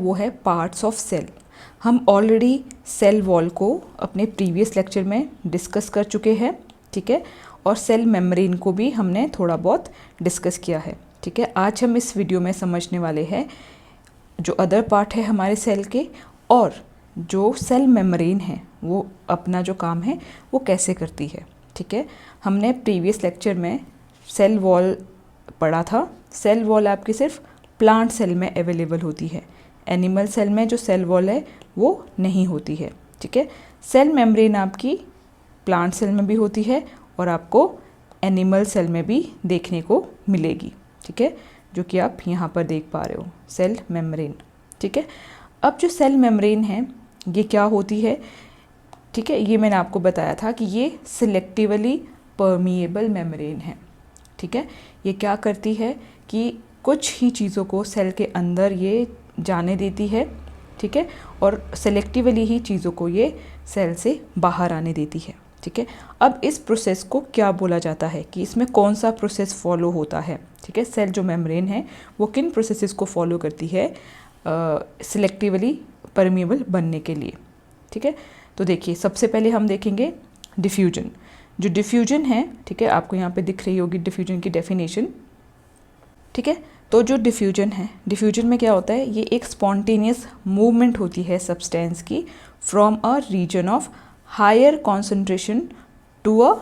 वो है parts of cell. हम ऑलरेडी सेल वॉल को अपने प्रीवियस लेक्चर में डिस्कस कर चुके हैं, ठीक है, और सेल मेम्ब्रेन को भी हमने थोड़ा बहुत डिस्कस किया है, ठीक है। आज हम इस वीडियो में समझने वाले हैं जो अदर पार्ट है हमारे सेल के, और जो सेल मेम्ब्रेन है वो अपना जो काम है वो कैसे करती है, ठीक है। हमने प्रीवियस लेक्चर में सेल वॉल पढ़ा था। सेल वॉल आपकी सिर्फ प्लांट सेल में अवेलेबल होती है, एनिमल सेल में जो सेल वॉल है वो नहीं होती है, ठीक है। सेल मेम्ब्रेन आपकी प्लांट सेल में भी होती है और आपको एनिमल सेल में भी देखने को मिलेगी, ठीक है, जो कि आप यहाँ पर देख पा रहे हो सेल मेम्ब्रेन, ठीक है। अब जो सेल मेम्ब्रेन है ये क्या होती है, ठीक है, ये मैंने आपको बताया था कि ये सिलेक्टिवली परमिएबल मेम्ब्रेन है, ठीक है। ये क्या करती है कि कुछ ही चीज़ों को सेल के अंदर ये जाने देती है, ठीक है, और सेलेक्टिवली ही चीज़ों को ये सेल से बाहर आने देती है, ठीक है। अब इस प्रोसेस को क्या बोला जाता है कि इसमें कौन सा प्रोसेस फॉलो होता है, ठीक है। सेल जो मेम्ब्रेन है वो किन प्रोसेसेस को फॉलो करती है सिलेक्टिवली परमिएबल बनने के लिए, ठीक है। तो देखिए, सबसे पहले हम देखेंगे डिफ्यूजन। जो डिफ्यूजन है, ठीक है, आपको यहाँ पे दिख रही होगी डिफ्यूजन की डेफिनेशन, ठीक है। तो जो डिफ्यूजन है, डिफ्यूजन में क्या होता है, ये एक स्पॉन्टेनियस मूवमेंट होती है सब्सटेंस की from a region of higher concentration to a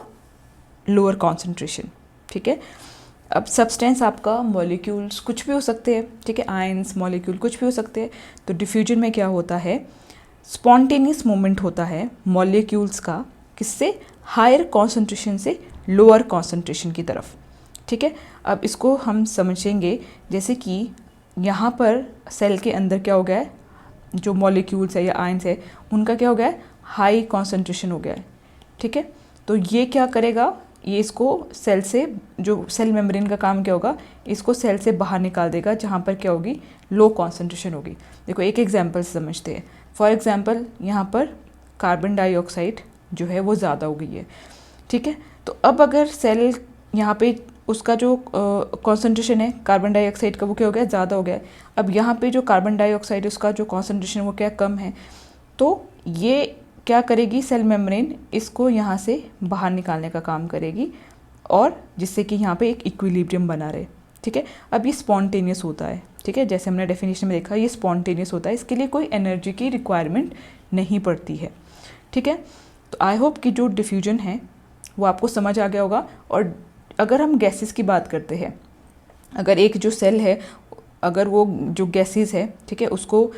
lower concentration, ठीक है। अब सब्सटेंस आपका मॉलिक्यूल्स कुछ भी हो सकते हैं, ठीक है, आयंस मॉलिक्यूल कुछ भी हो सकते हैं। तो डिफ्यूजन में क्या होता है, स्पॉन्टेनियस मूवमेंट होता है मॉलिक्यूल्स का, किससे, हायर कॉन्सेंट्रेशन से लोअर कॉन्सेंट्रेशन की तरफ, ठीक है। अब इसको हम समझेंगे, जैसे कि यहाँ पर सेल के अंदर क्या हो गया है, जो मॉलिक्यूल्स है या आयंस है उनका क्या हो गया है, हाई कॉन्सेंट्रेशन हो गया है, ठीक है। तो ये क्या करेगा, ये इसको सेल से, जो सेल मेम्ब्रेन का काम क्या होगा, इसको सेल से बाहर निकाल देगा जहाँ पर क्या होगी, लो कॉन्सेंट्रेशन होगी। देखो एक एग्जांपल समझते हैं। फॉर एग्जांपल यहाँ पर कार्बन डाइऑक्साइड जो है वो ज़्यादा हो गई है, ठीक है। तो अब अगर सेल यहाँ पे उसका जो कॉन्सेंट्रेशन है कार्बन डाइऑक्साइड का वो क्या हो गया, ज़्यादा हो गया है। अब यहाँ पे जो कार्बन डाइऑक्साइड उसका जो कॉन्सेंट्रेशन वो क्या कम है, तो ये क्या करेगी, सेल मेम्ब्रेन इसको यहाँ से बाहर निकालने का काम करेगी, और जिससे कि यहाँ पे एक इक्विलिब्रियम बना रहे, ठीक है। अब ये स्पॉन्टेनियस होता है, ठीक है, जैसे हमने डेफिनेशन में देखा ये स्पॉन्टेनियस होता है, इसके लिए कोई एनर्जी की रिक्वायरमेंट नहीं पड़ती है, ठीक है। तो आई होप कि जो डिफ्यूजन है वो आपको समझ आ गया होगा। और अगर हम गैसेस की बात करते हैं, अगर एक जो सेल है, अगर वो जो गैसेस है, ठीक है, उसको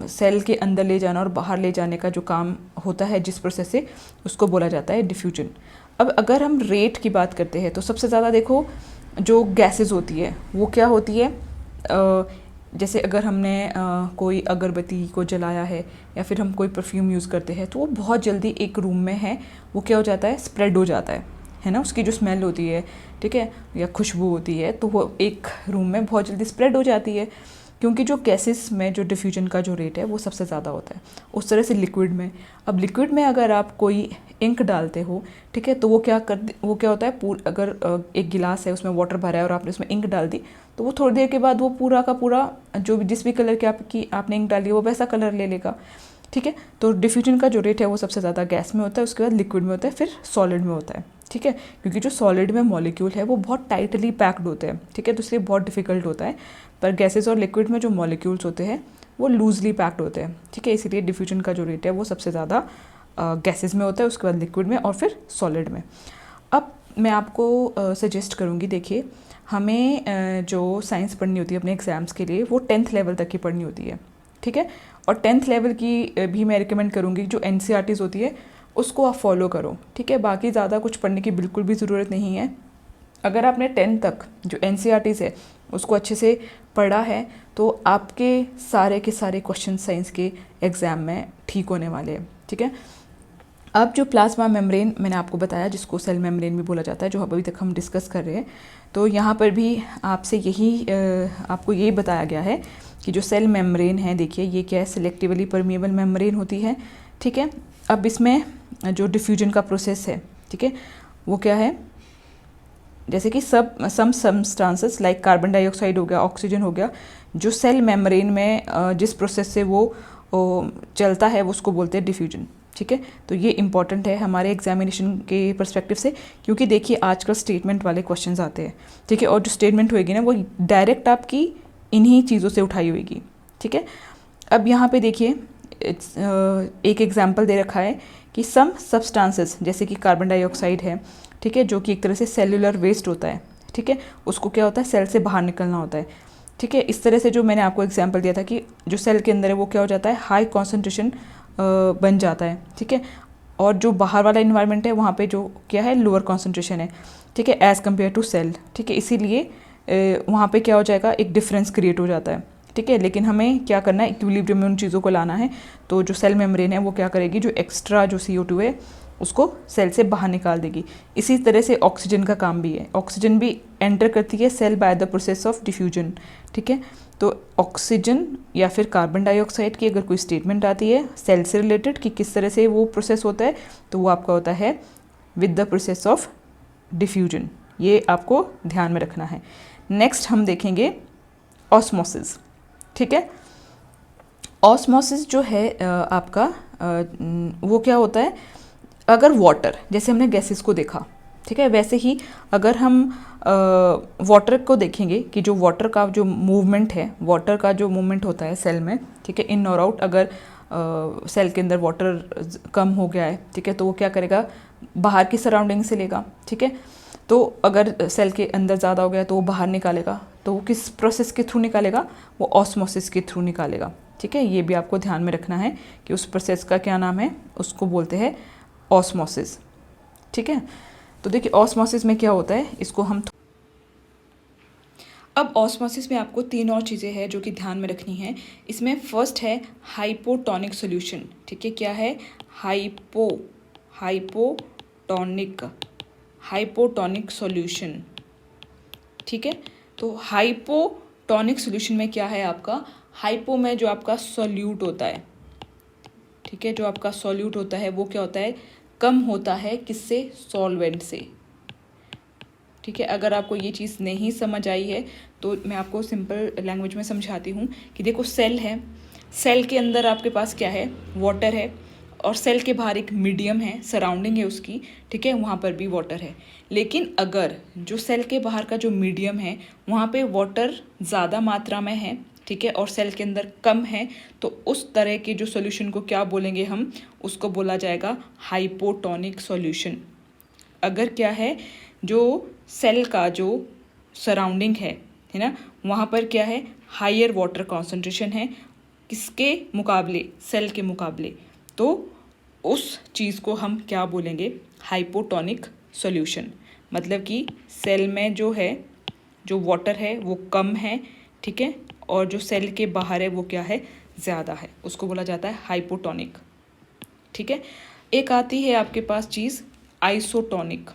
सेल के अंदर ले जाना और बाहर ले जाने का जो काम होता है जिस प्रोसेस से, उसको बोला जाता है डिफ्यूजन। अब अगर हम रेट की बात करते हैं तो सबसे ज़्यादा देखो जो गैसेस होती है वो क्या होती है, जैसे अगर हमने कोई अगरबत्ती को जलाया है या फिर हम कोई परफ्यूम यूज़ करते हैं तो वो बहुत जल्दी एक रूम में है वो क्या हो जाता है, स्प्रेड हो जाता है ना, उसकी जो स्मेल होती है, ठीक है, या खुशबू होती है, तो वो एक रूम में बहुत जल्दी स्प्रेड हो जाती है, क्योंकि जो गैसेस में जो डिफ्यूजन का जो रेट है वो सबसे ज़्यादा होता है। उस तरह से लिक्विड में, अब लिक्विड में अगर आप कोई इंक डालते हो, ठीक है, तो वो क्या होता है, अगर एक गिलास है उसमें वाटर भरा है और आपने उसमें इंक डाल दी, तो वो थोड़ी देर के बाद वो पूरा का पूरा जो जिस भी कलर की आपने इंक डाली है वो वैसा कलर ले लेगा, ठीक है। तो डिफ्यूजन का जो रेट है वो सबसे ज़्यादा गैस में होता है, उसके बाद लिक्विड में होता है, फिर सॉलिड में होता है, ठीक है, क्योंकि जो सॉलिड में मॉलिक्यूल है वो बहुत टाइटली पैक्ड होते हैं, ठीक है, तो इसलिए बहुत डिफिकल्ट होता है। पर गैसेस और लिक्विड में जो मॉलिक्यूल्स होते हैं वो लूजली पैक्ड होते हैं, ठीक है, इसीलिए डिफ्यूजन का जो रेट है वो सबसे ज़्यादा गैसेस में होता है, उसके बाद लिक्विड में और फिर सॉलिड में। अब मैं आपको सजेस्ट करूँगी, देखिए हमें जो साइंस पढ़नी होती है अपने एग्ज़ाम्स के लिए वो 10th लेवल तक की पढ़नी होती है, ठीक है, और 10th लेवल की भी मैं रिकमेंड करूँगी जो NCERTs होती है उसको आप फॉलो करो, ठीक है। बाकी ज़्यादा कुछ पढ़ने की बिल्कुल भी ज़रूरत नहीं है। अगर आपने 10th तक जो NCERTs है उसको अच्छे से पढ़ा है तो आपके सारे के सारे क्वेश्चन साइंस के एग्ज़ाम में ठीक होने वाले हैं, ठीक है। अब जो प्लाज्मा मेम्ब्रेन मैंने आपको बताया, जिसको सेल मेम्ब्रेन भी बोला जाता है, जो अभी तक हम डिस्कस कर रहे हैं, तो यहाँ पर भी आपसे आपको यही बताया गया है कि जो सेल मेम्ब्रेन है, देखिए ये क्या है, सिलेक्टिवली परमिएबल मेम्ब्रेन होती है, ठीक है। अब इसमें जो डिफ्यूजन का प्रोसेस है, ठीक है, वो क्या है, जैसे कि सम सबस्टांसेस लाइक कार्बन डाइऑक्साइड हो गया, ऑक्सीजन हो गया, जो सेल मेम्ब्रेन में जिस प्रोसेस से वो चलता है उसको बोलते हैं डिफ्यूजन। ठीक है, तो ये इंपॉर्टेंट है हमारे एग्जामिनेशन के पर्सपेक्टिव से, क्योंकि देखिए आजकल स्टेटमेंट वाले क्वेश्चंस आते हैं। ठीक है, और जो स्टेटमेंट होएगी ना वो डायरेक्ट आपकी इन्हीं चीज़ों से उठाई होएगी। ठीक है, अब यहाँ पे देखिए एक एग्जाम्पल दे रखा है कि सम सब्सटेंसेस जैसे कि कार्बन डाइऑक्साइड है, ठीक है, जो कि एक तरह से सेल्यूलर वेस्ट होता है। ठीक है, उसको क्या होता है, सेल से बाहर निकलना होता है। ठीक है, इस तरह से जो मैंने आपको एग्जांपल दिया था कि जो सेल के अंदर है वो क्या हो जाता है, हाई कॉन्सेंट्रेशन बन जाता है। ठीक है, और जो बाहर वाला इन्वायरमेंट है वहाँ पे जो क्या है, लोअर कॉन्सेंट्रेशन है। ठीक है, एज़ कम्पेयर टू सेल। ठीक है, इसीलिए वहाँ पे क्या हो जाएगा, एक डिफरेंस क्रिएट हो जाता है। ठीक है, लेकिन हमें क्या करना है, इक्विलिब्रियम में उन चीज़ों को लाना है। तो जो सेल मेम्ब्रेन है वो क्या करेगी, जो एक्स्ट्रा जो CO2 है उसको सेल से बाहर निकाल देगी। इसी तरह से ऑक्सीजन का काम भी है, ऑक्सीजन भी एंटर करती है cell by the process of diffusion. ठीक है, तो ऑक्सीजन या फिर कार्बन डाइऑक्साइड की अगर कोई स्टेटमेंट आती है सेल से रिलेटेड कि किस तरह से वो प्रोसेस होता है, तो वो आपका होता है with the process of diffusion. ये आपको ध्यान में रखना है। नेक्स्ट हम देखेंगे ऑस्मोसिस। ठीक है, ऑस्मोसिस जो है आपका वो क्या होता है, अगर वाटर, जैसे हमने गैसेस को देखा, ठीक है, वैसे ही अगर हम वाटर को देखेंगे कि जो वाटर का जो मूवमेंट है, वाटर का जो मूवमेंट होता है सेल में, ठीक है, इन और आउट, अगर सेल के अंदर वाटर कम हो गया है, ठीक है, तो वो क्या करेगा, बाहर की सराउंडिंग से लेगा। ठीक है, तो अगर सेल के अंदर ज़्यादा हो गया तो वो बाहर निकालेगा, तो वो किस प्रोसेस के थ्रू निकालेगा, वो ऑस्मोसिस के थ्रू निकालेगा। ठीक है, ये भी आपको ध्यान में रखना है कि उस प्रोसेस का क्या नाम है, उसको बोलते हैं ऑस्मोसिस। ठीक है, तो देखिए ऑस्मोसिस में क्या होता है, इसको हम अब ऑस्मोसिस में आपको 3 और चीज़ें हैं जो कि ध्यान में रखनी है। इसमें फर्स्ट है हाइपोटोनिक सॉल्यूशन। ठीक है, क्या है, हाइपोटोनिक सॉल्यूशन। ठीक है, तो हाइपोटोनिक सॉल्यूशन में क्या है आपका, हाइपो में जो आपका सॉल्यूट होता है, ठीक है, जो आपका सॉल्यूट होता है वो क्या होता है, कम होता है, किससे, सॉल्वेंट से। ठीक है, अगर आपको ये चीज़ नहीं समझ आई है तो मैं आपको सिंपल लैंग्वेज में समझाती हूँ कि देखो सेल है, सेल के अंदर आपके पास क्या है, वाटर है, और सेल के बाहर एक मीडियम है, सराउंडिंग है उसकी, ठीक है, वहाँ पर भी वाटर है। लेकिन अगर जो सेल के बाहर का जो मीडियम है वहाँ पे वाटर ज़्यादा मात्रा में है, ठीक है, और सेल के अंदर कम है, तो उस तरह के जो सॉल्यूशन को क्या बोलेंगे हम, उसको बोला जाएगा हाइपोटोनिक सॉल्यूशन। अगर क्या है, जो सेल का जो सराउंडिंग है ना, वहाँ पर क्या है, हायर वाटर कॉन्सेंट्रेशन है, किसके मुकाबले, सेल के मुकाबले, तो उस चीज़ को हम क्या बोलेंगे, हाइपोटोनिक सॉल्यूशन। मतलब कि सेल में जो है, जो वाटर है वो कम है, ठीक है, और जो सेल के बाहर है वो क्या है, ज़्यादा है, उसको बोला जाता है हाइपोटोनिक। ठीक है, एक आती है आपके पास चीज़ आइसोटोनिक।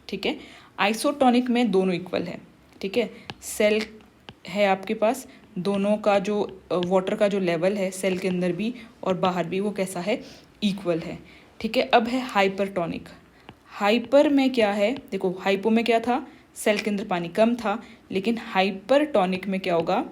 ठीक है, आइसोटोनिक में दोनों इक्वल है। ठीक है, सेल है आपके पास, दोनों का जो वाटर का जो लेवल है सेल के अंदर भी और बाहर भी वो कैसा है, इक्वल है। ठीक है, अब है हाइपरटोनिक। हाइपर में क्या है, देखो हाइपो में क्या था, सेल के अंदर पानी कम था, लेकिन हाइपरटोनिक में क्या होगा,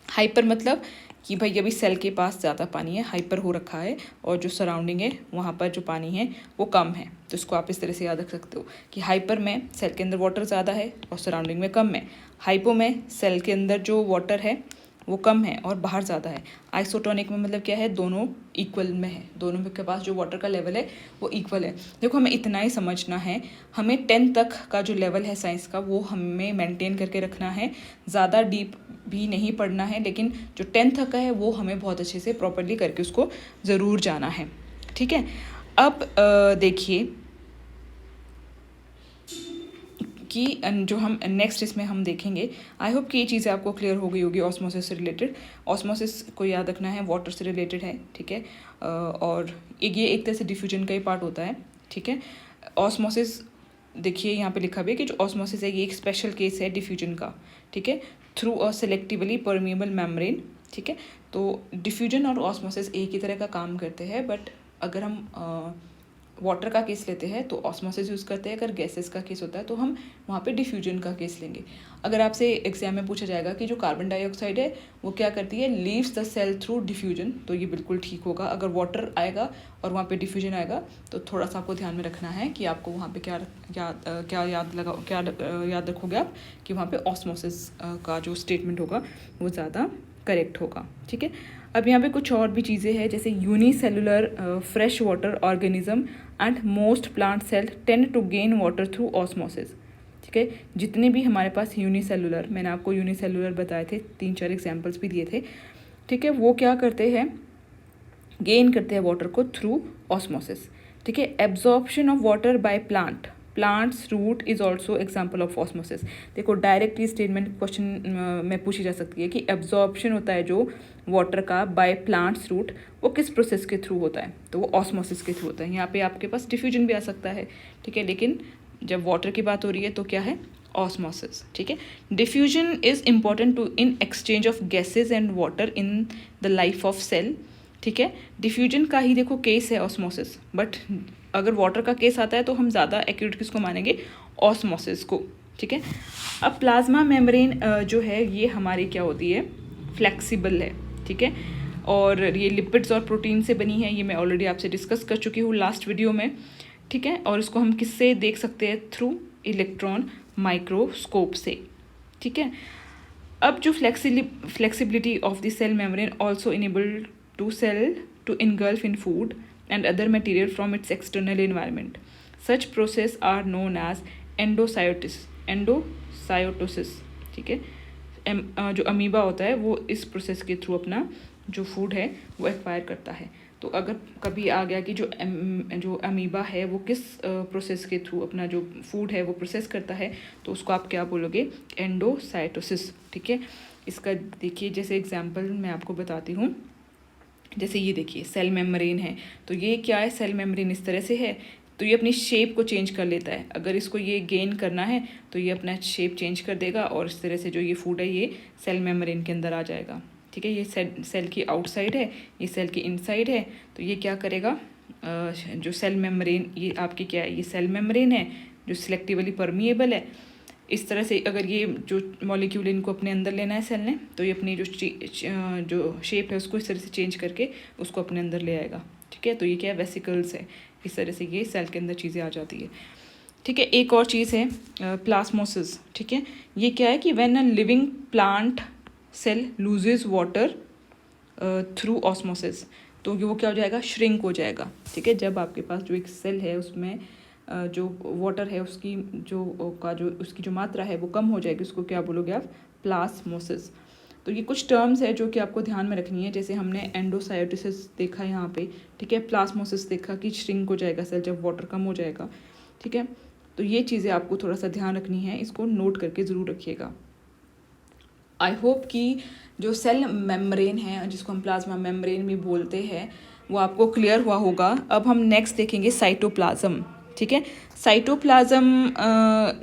हाइपर मतलब कि भाई अभी सेल के पास ज़्यादा पानी है, हाइपर हो रखा है, और जो सराउंडिंग है वहाँ पर जो पानी है वो कम है। तो इसको आप इस तरह से याद रख सकते हो कि हाइपर में सेल के अंदर वाटर ज़्यादा है और सराउंडिंग में कम है, हाइपो में सेल के अंदर जो वाटर है वो कम है और बाहर ज़्यादा है। आइसोटोनिक में मतलब क्या है, दोनों इक्वल में है, दोनों के पास जो वाटर का लेवल है वो इक्वल है। देखो हमें इतना ही समझना है, हमें 10 तक का जो लेवल है साइंस का वो हमें मेंटेन करके रखना है, ज़्यादा डीप भी नहीं पढ़ना है, लेकिन जो 10 तक का है वो हमें बहुत अच्छे से प्रॉपरली करके उसको ज़रूर जाना है। ठीक है, अब देखिए कि जो हम नेक्स्ट इसमें हम देखेंगे, आई होप कि ये चीज़ें आपको क्लियर हो गई होगी ऑस्मोसिस से रिलेटेड। ऑस्मोसिस को याद रखना है, वाटर से रिलेटेड है। ठीक है, और ये एक तरह से डिफ्यूजन का ही पार्ट होता है। ठीक है, ऑस्मोसिस देखिए यहाँ पे लिखा भी है कि जो ऑस्मोसिस है ये एक स्पेशल केस है डिफ्यूजन का। ठीक है, through a selectively permeable membrane. ठीक है, तो डिफ्यूजन और ऑस्मोसिस एक ही तरह का काम करते हैं, बट अगर हम वाटर का केस लेते हैं तो ऑस्मोसिस यूज़ करते हैं, अगर गैसेस का केस होता है तो हम वहाँ पे डिफ्यूजन का केस लेंगे। अगर आपसे एग्जाम में पूछा जाएगा कि जो कार्बन डाइऑक्साइड है वो क्या करती है, leaves the cell through diffusion, तो ये बिल्कुल ठीक होगा। अगर वाटर आएगा और वहाँ पे डिफ्यूजन आएगा तो थोड़ा सा आपको ध्यान में रखना है कि आपको वहाँ पे क्या याद रखोगे आप कि वहाँ पे ऑस्मोसिस का जो स्टेटमेंट होगा वो ज़्यादा करेक्ट होगा। ठीक है, अब यहाँ पे कुछ और भी चीज़ें हैं, जैसे unicellular fresh water organism and most plant cell tend to gain water through osmosis. ठीक है, जितने भी हमारे पास यूनिसेलुलर, मैंने आपको यूनिसेलुलर बताए थे, 3-4 एग्जाम्पल्स भी दिए थे। ठीक है, वो क्या करते हैं, गेन करते हैं वाटर को थ्रू ऑस्मोसिस। ठीक है, absorption of water by plants root is also example of osmosis. देखो डायरेक्ट ये स्टेटमेंट क्वेश्चन में पूछी जा सकती है कि एब्जॉर्प्शन होता है जो वाटर का बाय प्लांट्स रूट, वो किस प्रोसेस के थ्रू होता है, तो वो ऑस्मोसिस के थ्रू होता है। यहाँ पे आपके पास डिफ्यूजन भी आ सकता है। ठीक है, लेकिन जब वाटर की बात हो रही है तो क्या है, ऑस्मोसिस। ठीक है, diffusion is important to in exchange of gases and water in the life of cell. ठीक है, डिफ्यूजन का ही देखो केस है ऑस्मोसिस, बट अगर वाटर का केस आता है तो हम ज़्यादा एक्यूरेट किसको मानेंगे, ऑस्मोसिस को। ठीक है, अब प्लाज्मा मेम्ब्रेन जो है ये हमारी क्या होती है, फ्लेक्सिबल है। ठीक है, और ये लिपिड्स और प्रोटीन से बनी है, ये मैं ऑलरेडी आपसे डिस्कस कर चुकी हूँ लास्ट वीडियो में। ठीक है, और इसको हम किससे देख सकते हैं, थ्रू इलेक्ट्रॉन माइक्रोस्कोप से। ठीक है, अब जो flexibility of the cell membrane also enabled to cell to engulf in food and other material from its external environment. Such process are known as endocytosis. ठीक है, जो अमीबा होता है वो इस प्रोसेस के थ्रू अपना जो फूड है वो एक्वायर करता है। तो अगर कभी आ गया कि जो अमीबा है वो किस प्रोसेस के थ्रू अपना जो फूड है वो प्रोसेस करता है, तो उसको आप क्या बोलोगे, एंडोसाइटोसिस। ठीक है, इसका देखिए जैसे एग्जाम्पल मैं आपको बताती हूँ। जैसे ये देखिए सेल मेम्ब्रेन है, तो ये क्या है, सेल मेम्ब्रेन इस तरह से है, तो ये अपनी शेप को चेंज कर लेता है। अगर इसको ये गेन करना है तो ये अपना शेप चेंज कर देगा और इस तरह से जो ये फूड है ये सेल मेम्ब्रेन के अंदर आ जाएगा। ठीक है, ये सेल की आउटसाइड है, ये सेल की इनसाइड है, तो ये क्या करेगा, जो सेल मेम्ब्रेन ये आपकी क्या है, ये सेल मेम्ब्रेन है जो सिलेक्टिवली परमिएबल है। इस तरह से अगर ये जो मॉलिक्यूल इनको अपने अंदर लेना है सेल ने, तो ये अपनी जो शेप है उसको इस तरह से चेंज करके उसको अपने अंदर ले आएगा। ठीक है, तो ये क्या है, वेसिकल्स है, इस तरह से ये सेल के अंदर चीज़ें आ जाती है। ठीक है, एक और चीज़ है प्लास्मोसिस। ठीक है, ये क्या है कि when a living plant cell loses water through osmosis, तो वो क्या हो जाएगा, श्रिंक हो जाएगा। ठीक है, जब आपके पास जो एक सेल है उसमें जो वाटर है उसकी उसकी जो मात्रा है वो कम हो जाएगी, उसको क्या बोलोगे आप, प्लास्मोसिस। तो ये कुछ टर्म्स है जो कि आपको ध्यान में रखनी है। जैसे हमने एंडोसाइटोसिस देखा यहाँ पे, ठीक है, प्लास्मोसिस देखा कि श्रिंक हो जाएगा सेल जब वाटर कम हो जाएगा। ठीक है, तो ये चीज़ें आपको थोड़ा सा ध्यान रखनी है, इसको नोट करके ज़रूर रखिएगा। आई होप कि जो सेल मेम्ब्रेन है जिसको हम प्लाज्मा मेम्ब्रेन भी बोलते हैं वो आपको क्लियर हुआ होगा। अब हम नेक्स्ट देखेंगे साइटोप्लाज्म। ठीक है, साइटोप्लाज्म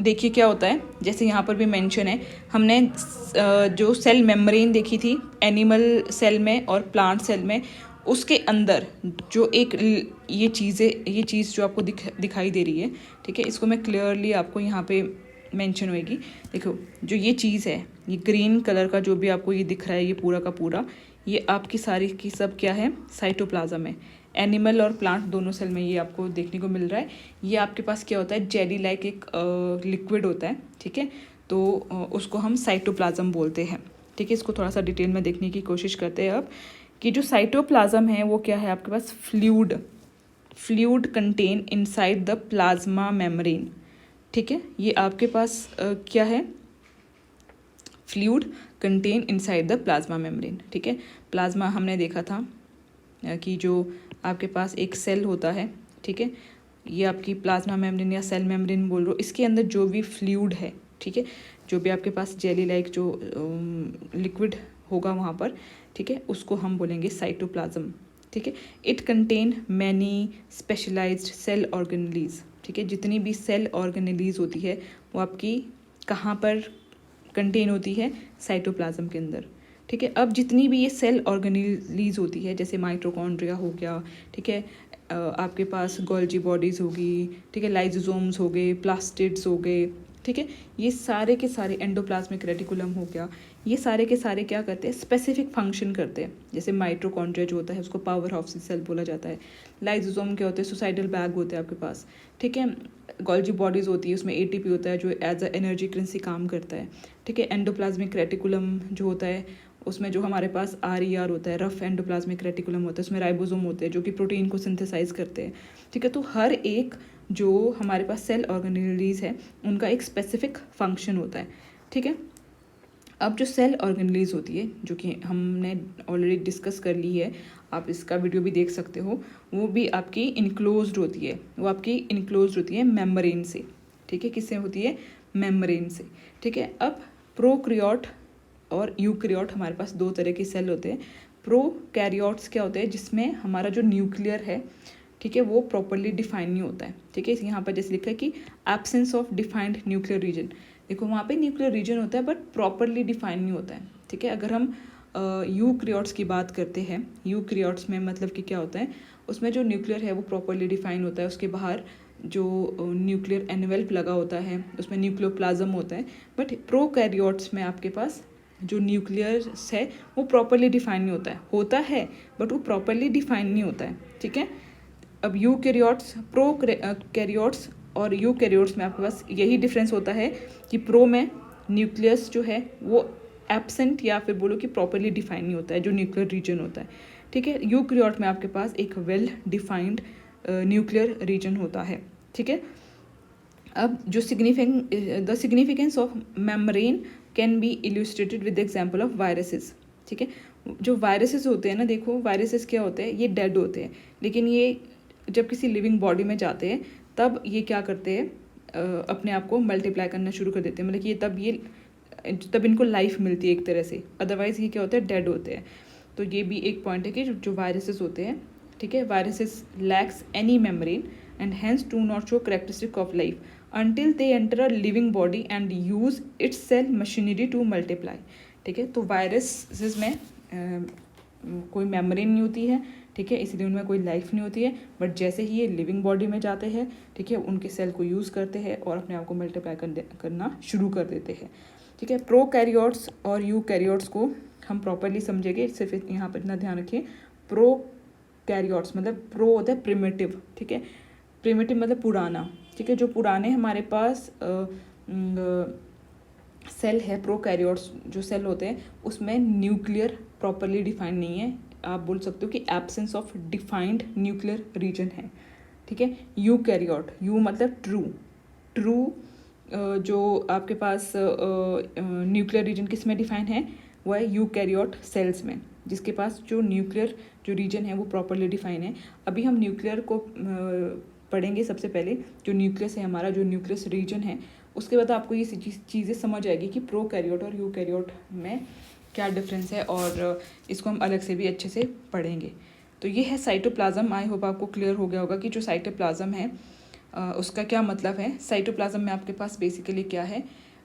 देखिए क्या होता है, जैसे यहाँ पर भी मेंशन है, हमने जो सेल मेम्ब्रेन देखी थी एनिमल सेल में और प्लांट सेल में, उसके अंदर जो एक ये चीज़ जो आपको दिखाई दे रही है। ठीक है, इसको मैं क्लियरली आपको यहाँ पे मेंशन होएगी। देखो जो ये चीज़ है, ये ग्रीन कलर का जो भी आपको ये दिख रहा है, ये पूरा का पूरा ये आपकी सारी की सब क्या है, साइटोप्लाज्म है। एनिमल और प्लांट दोनों सेल में ये आपको देखने को मिल रहा है। ये आपके पास क्या होता है, जेली लाइक एक लिक्विड होता है। ठीक है, तो उसको हम साइटोप्लाज्म बोलते हैं। ठीक है, इसको थोड़ा सा डिटेल में देखने की कोशिश करते हैं अब कि जो साइटोप्लाज्म है वो क्या है, आपके पास fluid content inside the plasma membrane. ठीक है, ये आपके पास क्या है, fluid content inside the plasma membrane. ठीक है, प्लाज्मा हमने देखा था कि जो आपके पास एक सेल होता है। ठीक है, ये आपकी प्लाज्मा मेम्ब्रेन या सेल मेम्ब्रेन बोल रहे हो, इसके अंदर जो भी फ्लूइड है, ठीक है, जो भी आपके पास जेली लाइक जो लिक्विड होगा वहाँ पर, ठीक है, उसको हम बोलेंगे साइटोप्लाज्म। ठीक है, it contain many specialised cell organelles. ठीक है, जितनी भी सेल ऑर्गेनेलीज होती है वो आपकी कहाँ पर कंटेन होती है, साइटोप्लाज्म के अंदर। ठीक है, अब जितनी भी ये सेल ऑर्गेनेलीज होती है, जैसे माइटोकॉन्ड्रिया हो गया, ठीक है, आपके पास गोल्जी बॉडीज़ होगी, ठीक है, लाइजोसोम्स हो गए, प्लास्टिड्स हो गए, ठीक है, ये सारे के सारे, एंडोप्लाज्मिक रेटिकुलम हो गया, ये सारे के सारे क्या करते हैं, स्पेसिफिक फंक्शन करते हैं। जैसे माइटोकॉन्ड्रिया जो होता है उसको पावर हाउस सेल बोला जाता है। लाइजोसोम क्या होते हैं, सुसाइडल बैग होते हैं आपके पास, ठीक है। गोल्जी बॉडीज़ होती है, उसमें एटीपी होता है जो एज अ एनर्जी करेंसी काम करता है, ठीक है। एंडोप्लाज्मिक रेटिकुलम जो होता है उसमें जो हमारे पास RER होता है, रफ एंडोप्लाज्मिक रेटिकुलम होता है, उसमें राइबोसोम होते हैं जो कि प्रोटीन को सिंथेसाइज करते हैं, ठीक है। तो हर एक जो हमारे पास सेल ऑर्गेनेलीज है उनका एक स्पेसिफिक फंक्शन होता है, ठीक है। अब जो सेल ऑर्गेनेलीज होती है जो कि हमने ऑलरेडी डिस्कस कर ली है, आप इसका वीडियो भी देख सकते हो, वो भी आपकी इनक्लोज्ड होती है, वो आपकी इनक्लोज्ड होती है मेम्ब्रेन से, ठीक है। किससे होती है, मेम्ब्रेन से, ठीक है। अब प्रोकैरियोट और यूकैरियोट हमारे पास दो तरह के सेल होते हैं। प्रोकैरियोट्स क्या होते हैं, जिसमें हमारा जो न्यूक्लियर है, ठीक है, वो प्रॉपरली डिफाइन नहीं होता है, ठीक है। यहाँ पर जैसे लिखा है कि absence of defined nuclear region, देखो वहाँ पे न्यूक्लियर रीजन होता है बट प्रॉपरली डिफाइन नहीं होता है, ठीक है। अगर हम यूकैरियोट्स की बात करते हैं, यूकैरियोट्स में मतलब कि क्या होता है, उसमें जो न्यूक्लियर है वो प्रॉपरली डिफाइन होता है, उसके बाहर जो न्यूक्लियर एनवेल्प लगा होता है उसमें न्यूक्लियोप्लाज्म होता है। बट प्रोकैरियोट्स में आपके पास जो न्यूक्लियस है वो प्रॉपरली डिफाइन नहीं होता है बट वो प्रॉपरली डिफाइन नहीं होता है, ठीक है। अब यूकैरियोट्स, प्रोकैरियोट्स और यूकैरियोट्स में आपके पास यही डिफरेंस होता है कि प्रो में न्यूक्लियस जो है वो एब्सेंट या फिर बोलो कि प्रॉपरली डिफाइन नहीं होता है, जो न्यूक्लियर रीजन होता है, ठीक है। यूकैरियोट में आपके पास एक वेल डिफाइंड न्यूक्लियर रीजन होता है, ठीक है। अब जो the significance of membrane can be illustrated with example of viruses, ठीक है। जो वायरसेस होते हैं ना, देखो वायरसेस क्या होते हैं, ये डेड होते हैं, लेकिन ये जब किसी लिविंग बॉडी में जाते हैं तब ये क्या करते हैं, अपने आप को मल्टीप्लाई करना शुरू कर देते हैं, मतलब कि तब इनको लाइफ मिलती है एक तरह से, अदरवाइज ये क्या होता है, डेड होते हैं। तो ये भी एक पॉइंट है कि जो वायरसेस होते हैं, ठीक है, viruses lacks any membrane and hence do not show characteristic of life until they enter a living body and use its cell machinery to multiply, ठीक है। तो वायरसेस में कोई मेम्ब्रेन नहीं होती है, ठीक है, इसलिए उनमें कोई लाइफ नहीं होती है, बट जैसे ही ये लिविंग बॉडी में जाते हैं, ठीक है, उनके सेल को यूज़ करते हैं और अपने आप को मल्टीप्लाई करना शुरू कर देते हैं, ठीक है। प्रोकैरियोट्स और यूकैरियोट्स को हम प्रॉपरली समझेंगे, सिर्फ यहाँ पर इतना ध्यान रखिए, प्रोकैरियोट्स मतलब प्रो होता है प्रिमिटिव, ठीक है, प्रिमिटिव मतलब पुराना, ठीक है। जो पुराने हमारे पास सेल है, प्रोकैरियोट्स जो सेल होते हैं उसमें न्यूक्लियर प्रॉपरली डिफाइंड नहीं है, आप बोल सकते हो कि absence of defined nuclear region है, ठीक है। यूकैरियोट, यू मतलब ट्रू जो आपके पास न्यूक्लियर रीजन किस में डिफाइन है, वो है यूकैरियोट सेल्स में, जिसके पास जो न्यूक्लियर जो रीजन है वो प्रॉपरली डिफाइन है। अभी हम न्यूक्लियर को पढ़ेंगे सबसे पहले, जो न्यूक्लियस है हमारा, जो न्यूक्लियस रीजन है, उसके बाद आपको ये चीज़ें समझ आएगी कि प्रोकैरियोट और यूकैरियोट में क्या डिफरेंस है, और इसको हम अलग से भी अच्छे से पढ़ेंगे। तो ये है साइटोप्लाज्म। आई होप आपको क्लियर हो गया होगा कि जो साइटोप्लाज्म है उसका क्या मतलब है। साइटोप्लाज्म में आपके पास बेसिकली क्या है,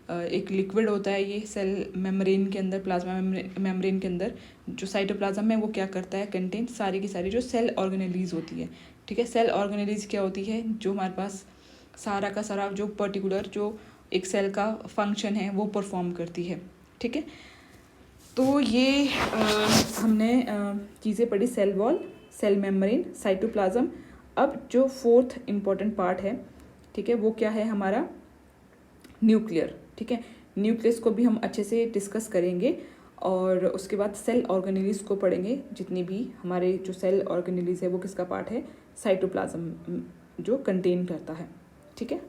एक लिक्विड होता है, ये सेल मेम्ब्रेन के अंदर, प्लाज्मा मेम्ब्रेन के अंदर जो साइटोप्लाज्म है वो क्या करता है, कंटेन सारी की सारी जो सेल ऑर्गेनेलीज होती है, ठीक है। सेल ऑर्गेनेलीज क्या होती है, जो हमारे पास सारा का सारा जो पर्टिकुलर जो एक सेल का फंक्शन है वो परफॉर्म करती है, ठीक है। तो ये हमने चीज़ें पढ़ी, cell wall, cell membrane, cytoplasm. अब जो फोर्थ इम्पॉर्टेंट पार्ट है, ठीक है, वो क्या है हमारा, न्यूक्लियर, ठीक है। न्यूक्लियस को भी हम अच्छे से डिस्कस करेंगे और उसके बाद सेल ऑर्गेनेलीज को पढ़ेंगे। जितनी भी हमारे जो सेल ऑर्गेनेलीज है वो किसका पार्ट है, साइटोप्लाज्म जो कंटेन करता है, ठीक है।